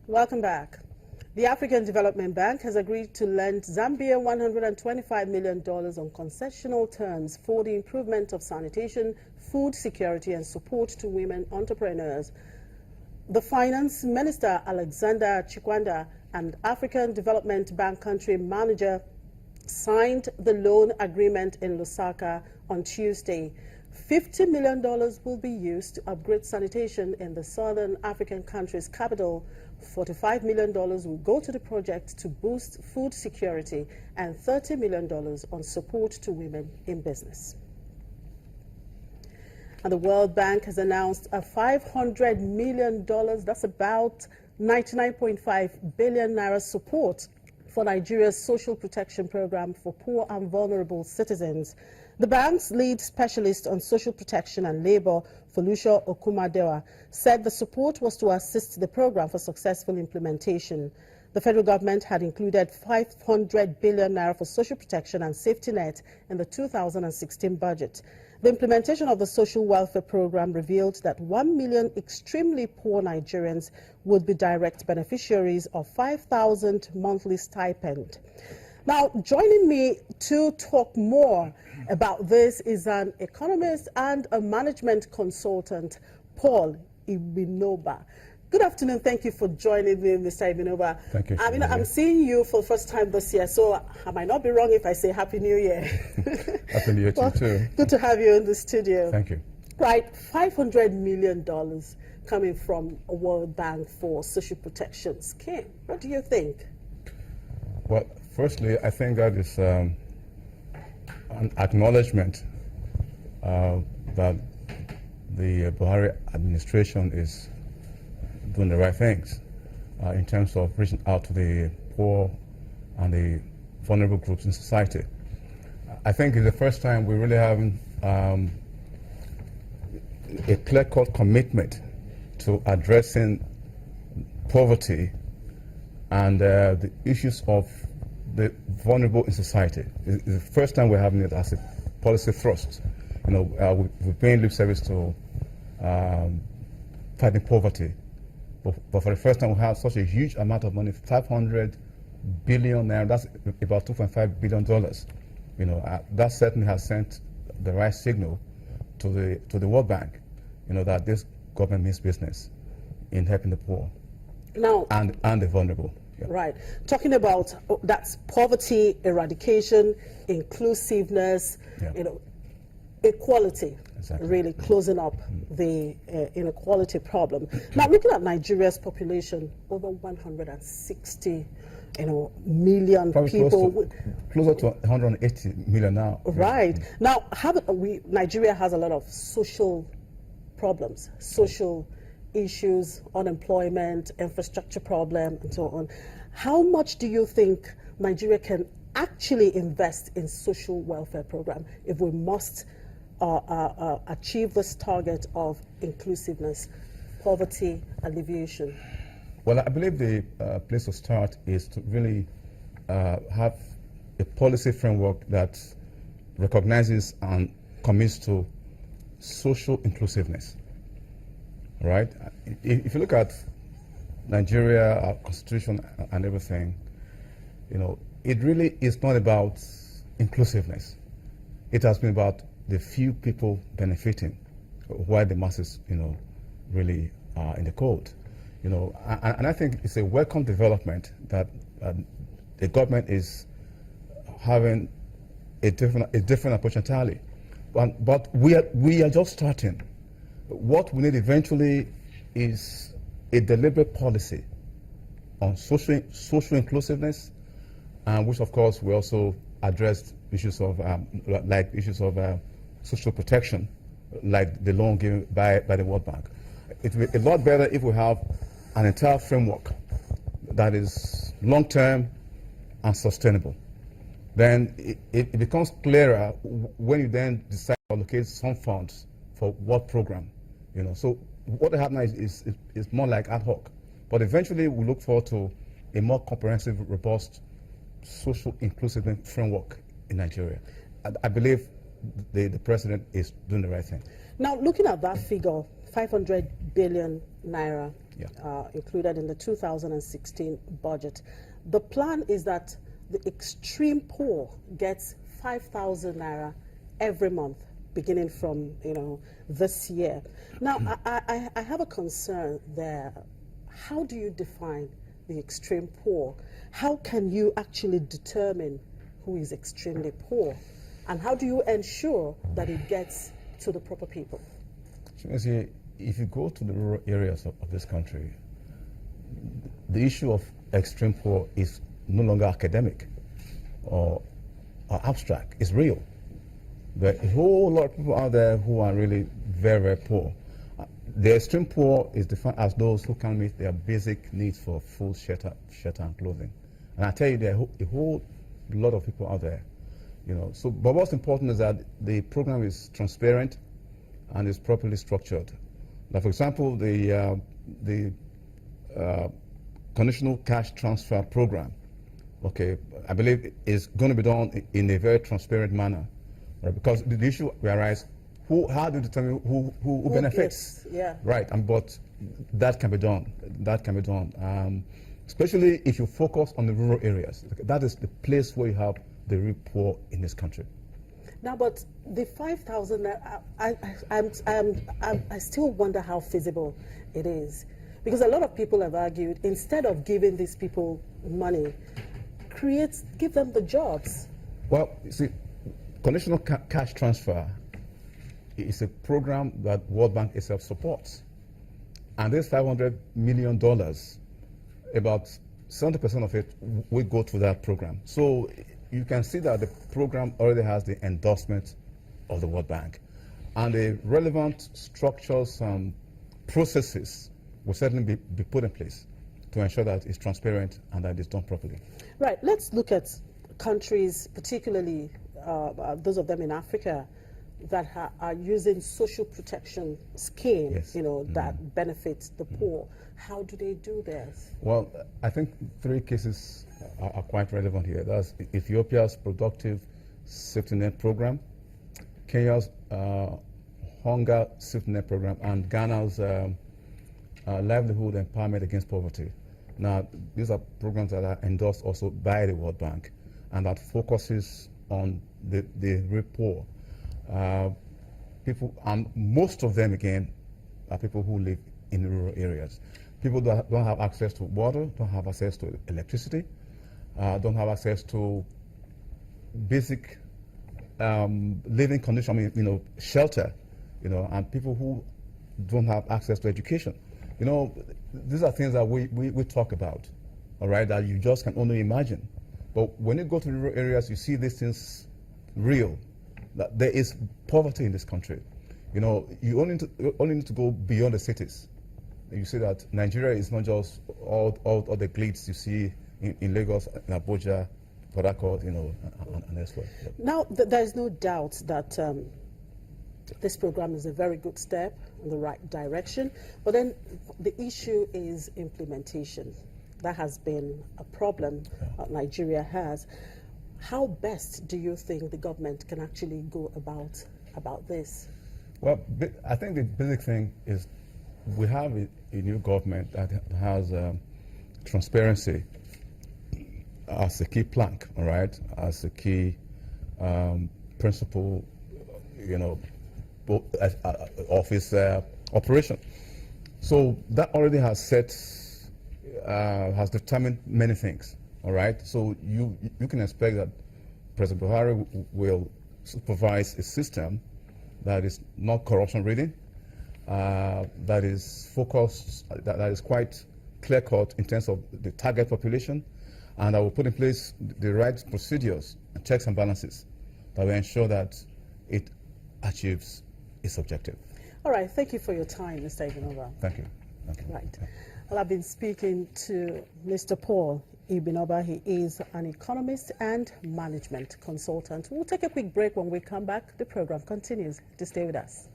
Welcome back. The African Development Bank has agreed to lend Zambia $125 million on concessional terms for the improvement of sanitation, food security and support to women entrepreneurs. The Finance Minister, Alexander Chikwanda, and African Development Bank country manager signed the loan agreement in Lusaka on Tuesday. $50 million will be used to upgrade sanitation in the southern African country's capital. $45 million will go to the project to boost food security and $30 million on support to women in business. And the World Bank has announced a $500 million, that's about 99.5 billion naira support for Nigeria's social protection program for poor and vulnerable citizens. The bank's lead specialist on social protection and labor, Felusha Okumadewa, said the support was to assist the program for successful implementation. The federal government had included 500 billion naira for social protection and safety net in the 2016 budget. The implementation of the social welfare program revealed that 1 million extremely poor Nigerians would be direct beneficiaries of 5,000 monthly stipend. Now, joining me to talk more about this is an economist and a management consultant, Paul Ibinoba. Good afternoon. Thank you for joining me, Mr. Ibinoba. Thank you. I'm seeing you for the first time this year, so I might not be wrong if I say Happy New Year. Happy New Year to you too. Good to have you in the studio. Thank you. Right, $500 million coming from a World Bank for social protection scheme. What do you think? Well, firstly, I think that is an acknowledgement that the Buhari administration is doing the right things in terms of reaching out to the poor and the vulnerable groups in society. I think it's the first time we really have a clear-cut commitment to addressing poverty and the issues of the vulnerable in society. It's the first time we're having it as a policy thrust. You know, we're paying lip service to fighting poverty. But for the first time, we have such a huge amount of money, 500 billion naira, that's about $2.5 billion. You know, that certainly has sent the right signal to the World Bank, you know, that this government means business in helping the poor now and the vulnerable. Yeah. Right. Talking about that's poverty eradication, inclusiveness, Yeah. you know, equality. Exactly. Really closing up the inequality problem. Now, looking at Nigeria's population, over 160, million Probably people. Closer to 180 million now. Right. Now, Nigeria has a lot of social problems, social issues, unemployment, infrastructure problem, and so on. How much do you think Nigeria can actually invest in social welfare program if we must achieve this target of inclusiveness, poverty alleviation? Well, I believe the place to start is to really have a policy framework that recognizes and commits to social inclusiveness. Right? If you look at Nigeria, our constitution and everything, you know, it really is not about inclusiveness. It has been about the few people benefiting, while the masses, you know, really are in the cold. You know, and I think it's a welcome development that the government is having a different approach entirely. But we are just starting. What we need eventually is a deliberate policy on social inclusiveness, and which, of course, we also address issues of social protection, like the loan given by the World Bank. It would be a lot better if we have an entire framework that is long-term and sustainable. Then it becomes clearer when you then decide to allocate some funds for what program. You know, so what they have now is more like ad hoc. But eventually we look forward to a more comprehensive, robust, social inclusive framework in Nigeria. I believe the president is doing the right thing. Now, looking at that figure, 500 billion naira included in the 2016 budget. The plan is that the extreme poor gets 5,000 naira every month, beginning from this year. Now, I have a concern there. How do you define the extreme poor? How can you actually determine who is extremely poor? And how do you ensure that it gets to the proper people? So, if you go to the rural areas of this country, the issue of extreme poor is no longer academic or abstract. It's real. There are a whole lot of people out there who are really very, very poor. The extreme poor is defined as those who can meet their basic needs for food, shelter, and clothing. And I tell you, there are a whole lot of people out there. So, but what's important is that the program is transparent and is properly structured. Now, for example, the conditional cash transfer program, I believe is going to be done in a very transparent manner, right? Because the issue will arise: how do you determine who benefits? Gets, yeah. Right, but that can be done. That can be done, especially if you focus on the rural areas. That is the place where you have the real poor in this country. Now, but the 5,000, I still wonder how feasible it is. Because a lot of people have argued, instead of giving these people money, give them the jobs. Well, you see, conditional cash transfer is a program that World Bank itself supports. And this $500 million, about 70% of it will go to that program. So you can see that the program already has the endorsement of the World Bank. And the relevant structures and processes will certainly be put in place to ensure that it's transparent and that it's done properly. Right. Let's look at countries, particularly those of them in Africa, that are using social protection schemes, that benefit the poor. How do they do this? Well, I think three cases are quite relevant here. That's Ethiopia's Productive Safety Net Program, Kenya's Hunger Safety Net Program, and Ghana's Livelihood Empowerment Against Poverty. Now, these are programs that are endorsed also by the World Bank and that focuses on the real poor. People, and most of them, again, are people who live in the rural areas. People that don't have access to water, don't have access to electricity, don't have access to basic living conditions, shelter, and people who don't have access to education. These are things that we talk about, all right, that you just can only imagine. But when you go to rural areas, you see these things real, that there is poverty in this country. You only need to go beyond the cities. You see that Nigeria is not just all the glitz you see in Lagos, in Abuja, Port Harcourt, and elsewhere. Now, there is no doubt that this program is a very good step in the right direction, but then the issue is implementation. That has been a problem Nigeria has. How best do you think the government can actually go about this? Well, I think the basic thing is we have a new government that has transparency as a key plank, all right, as a key principle, of its operation. So that already has determined many things, all right. So you can expect that President Buhari will supervise a system that is not corruption-ridden, that is focused, that is quite clear-cut in terms of the target population, and that will put in place the right procedures and checks and balances that will ensure that it achieves its objective. All right, thank you for your time, Mr. Ibinoba. Thank you. Right. Well, I've been speaking to Mr. Paul Ibinoba. He is an economist and management consultant. We'll take a quick break. When we come back, the program continues. To stay with us.